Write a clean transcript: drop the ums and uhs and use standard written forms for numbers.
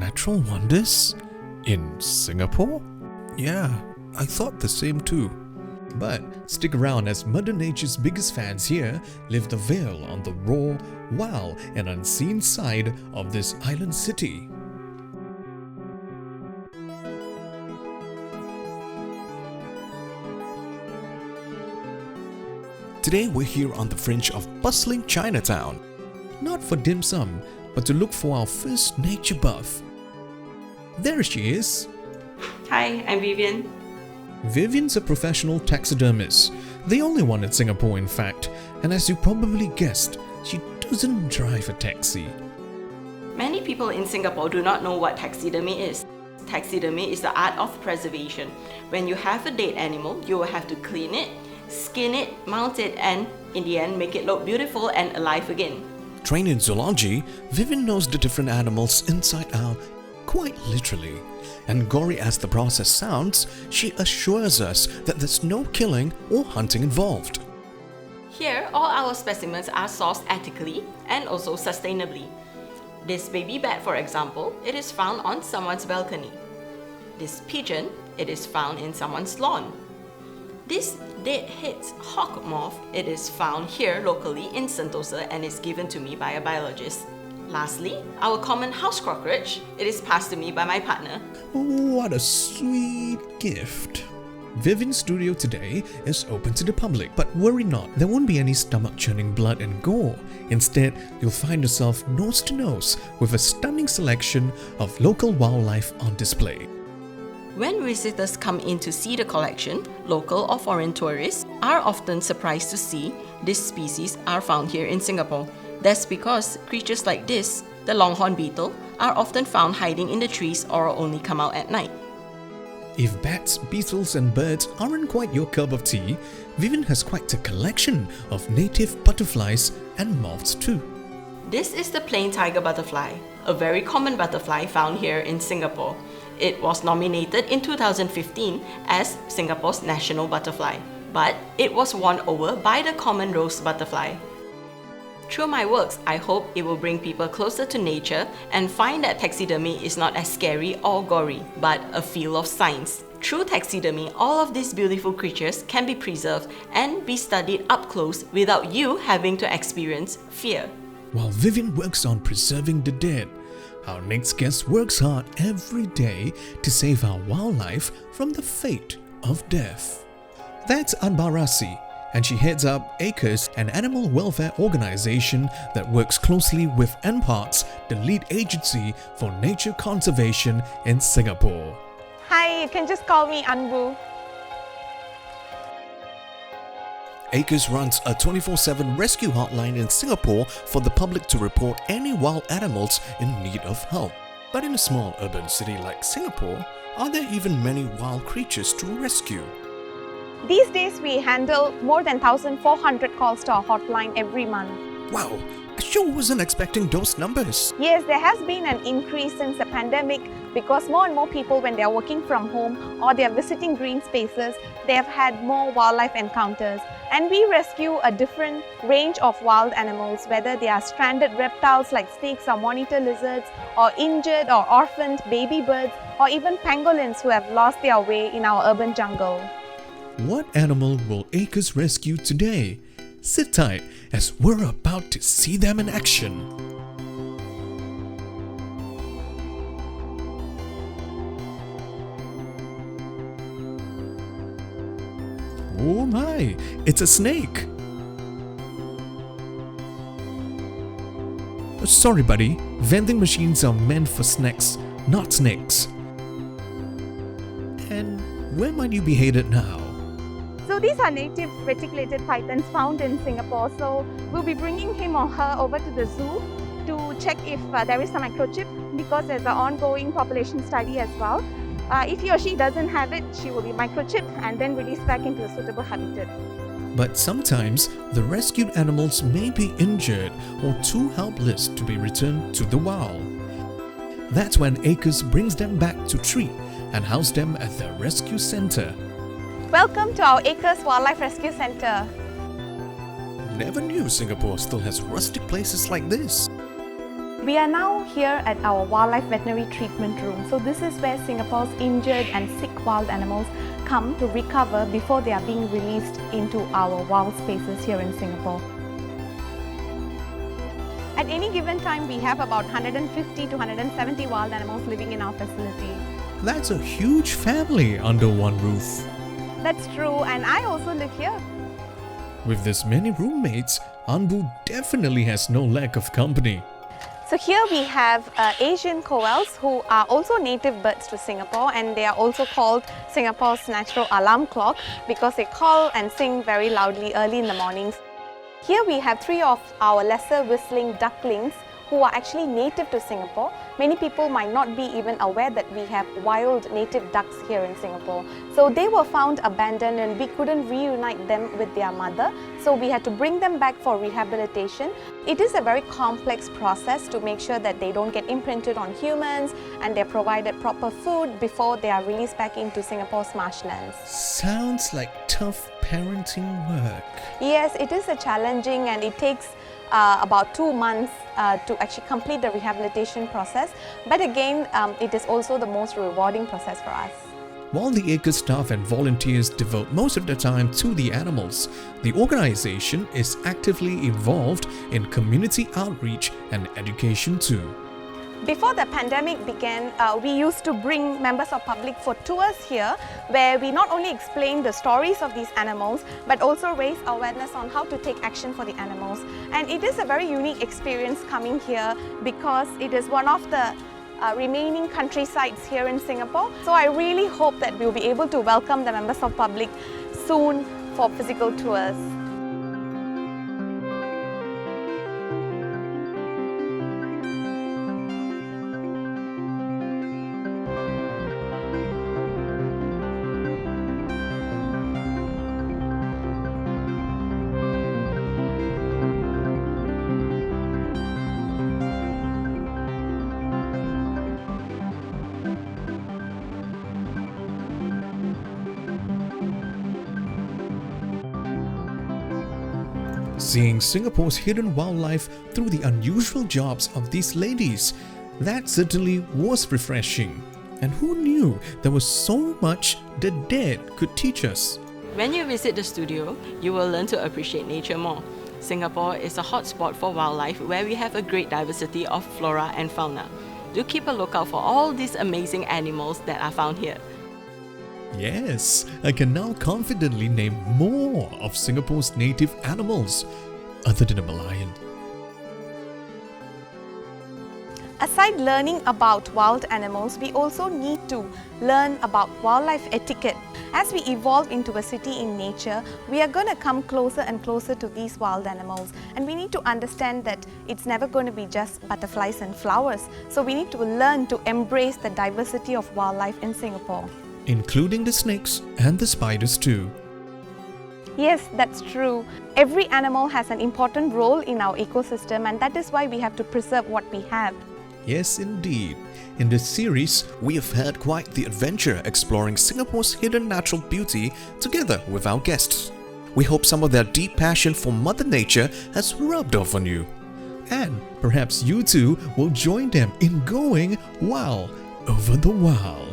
natural wonders in Singapore? Yeah, I thought the same too. But stick around as Mother Nature's biggest fans here lift the veil on the raw, wild and unseen side of this island city. Today we're here on the fringe of bustling Chinatown. Not for dim sum, but to look for our first nature buff. There she is. Hi, I'm Vivian. Vivian's a professional taxidermist, the only one in Singapore in fact, and as you probably guessed, she doesn't drive a taxi. Many people in Singapore do not know what taxidermy is. Taxidermy is the art of preservation. When you have a dead animal, you will have to clean it, skin it, mount it, and in the end make it look beautiful and alive again. Trained in zoology, Vivian knows the different animals inside out, quite literally. And gory as the process sounds, she assures us that there's no killing or hunting involved. Here, all our specimens are sourced ethically and also sustainably. This baby bat, for example, it is found on someone's balcony. This pigeon, it is found in someone's lawn. This dead-head's hawk moth, it is found here locally in Sentosa and is given to me by a biologist. Lastly, our common house cockroach, it is passed to me by my partner. What a sweet gift. Vivian's studio today is open to the public, but worry not, there won't be any stomach-churning blood and gore. Instead, you'll find yourself nose to nose with a stunning selection of local wildlife on display. When visitors come in to see the collection, local or foreign tourists are often surprised to see these species are found here in Singapore. That's because creatures like this, the longhorn beetle, are often found hiding in the trees or only come out at night. If bats, beetles and birds aren't quite your cup of tea, Vivian has quite a collection of native butterflies and moths too. This is the plain tiger butterfly, a very common butterfly found here in Singapore. It was nominated in 2015 as Singapore's national butterfly, but it was won over by the common rose butterfly. Through my works, I hope it will bring people closer to nature and find that taxidermy is not as scary or gory, but a field of science. Through taxidermy, all of these beautiful creatures can be preserved and be studied up close without you having to experience fear. While Vivian works on preserving the dead, our next guest works hard every day to save our wildlife from the fate of death. That's Anbar Rasi, and she heads up ACRES, an animal welfare organization that works closely with NParks, the lead agency for nature conservation in Singapore. Hi, you can just call me Anbu. ACRES runs a 24/7 rescue hotline in Singapore for the public to report any wild animals in need of help. But in a small urban city like Singapore, are there even many wild creatures to rescue? These days, we handle more than 1,400 calls to our hotline every month. Wow, I sure wasn't expecting those numbers. Yes, there has been an increase since the pandemic because more and more people, when they are working from home or they are visiting green spaces, they have had more wildlife encounters. And we rescue a different range of wild animals, whether they are stranded reptiles like snakes or monitor lizards, or injured or orphaned baby birds, or even pangolins who have lost their way in our urban jungle. What animal will ACRES rescue today? Sit tight as we're about to see them in action. Oh my, it's a snake. Sorry buddy, vending machines are meant for snacks, not snakes. And where might you be headed now? So these are native reticulated pythons found in Singapore. So we'll be bringing him or her over to the zoo to check if there is some microchip, because there's an ongoing population study as well. If he or she doesn't have it, she will be microchipped and then released back into a suitable habitat. But sometimes the rescued animals may be injured or too helpless to be returned to the wild. That's when ACRES brings them back to treat and house them at their rescue center. Welcome to our ACRES Wildlife Rescue Center. Never knew Singapore still has rustic places like this. We are now here at our Wildlife Veterinary Treatment Room. So this is where Singapore's injured and sick wild animals come to recover before they are being released into our wild spaces here in Singapore. At any given time, we have about 150 to 170 wild animals living in our facility. That's a huge family under one roof. That's true, and I also live here. With this many roommates, Anbu definitely has no lack of company. So here we have Asian koals who are also native birds to Singapore, and they are also called Singapore's natural alarm clock because they call and sing very loudly early in the mornings. Here we have 3 of our lesser whistling ducklings who are actually native to Singapore. Many people might not be even aware that we have wild native ducks here in Singapore. So they were found abandoned and we couldn't reunite them with their mother. So we had to bring them back for rehabilitation. It is a very complex process to make sure that they don't get imprinted on humans and they're provided proper food before they are released back into Singapore's marshlands. Sounds like tough parenting work. Yes, it is a challenging and it takes about 2 months to actually complete the rehabilitation process. But again, it is also the most rewarding process for us. While the ACRE staff and volunteers devote most of their time to the animals, the organization is actively involved in community outreach and education too. Before the pandemic began, we used to bring members of public for tours here where we not only explain the stories of these animals but also raise awareness on how to take action for the animals. And it is a very unique experience coming here because it is one of the remaining countrysides here in Singapore. So I really hope that we'll be able to welcome the members of public soon for physical tours. Seeing Singapore's hidden wildlife through the unusual jobs of these ladies, that certainly was refreshing. And who knew there was so much the dead could teach us? When you visit the studio, you will learn to appreciate nature more. Singapore is a hotspot for wildlife where we have a great diversity of flora and fauna. Do keep a lookout for all these amazing animals that are found here. Yes, I can now confidently name more of Singapore's native animals other than a Malayan. Aside learning about wild animals, we also need to learn about wildlife etiquette. As we evolve into a city in nature, we are going to come closer and closer to these wild animals, and we need to understand that it's never going to be just butterflies and flowers. So we need to learn to embrace the diversity of wildlife in Singapore. Including the snakes and the spiders too. Yes, that's true. Every animal has an important role in our ecosystem, and that is why we have to preserve what we have. Yes, indeed. In this series, we have had quite the adventure exploring Singapore's hidden natural beauty together with our guests. We hope some of their deep passion for Mother Nature has rubbed off on you. And perhaps you too will join them in going wow over the wild.